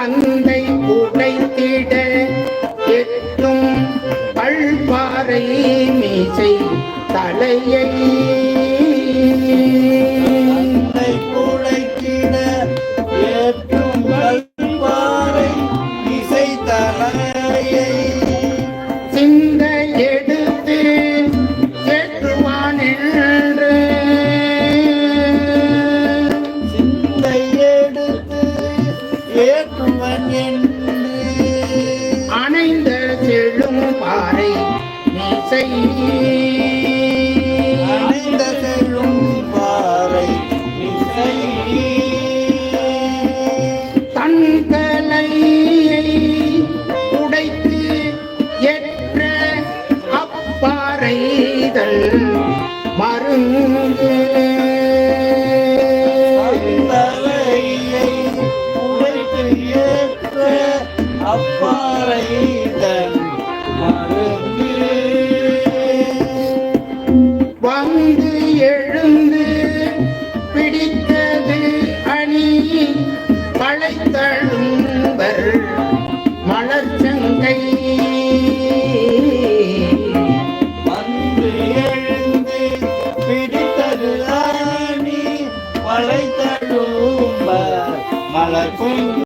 தந்தை உடைத்திட எட்டும் பல்பாறை மீசை தலையை உடைத்திட எட்டும் பல்பாறை மீசை தலையை சிந்த எடுத்து ஏற்றுவான் என்று சிந்தை எடுத்து ஏற்றுவன் என்று அணைந்த செழும் பாறை மீசை அணைந்த செழும் பாறை மீசை தன் தலையை உடைத்து ஏற்ற அப்பாறைதல் மருங்கு தலையை உடைத்து ஏற்ற அப்பாறைதன் மருந்து வந்து எழுந்து பிடித்தது அணி பழைத்தழும்பர் மலர்ச்சங்கை வந்து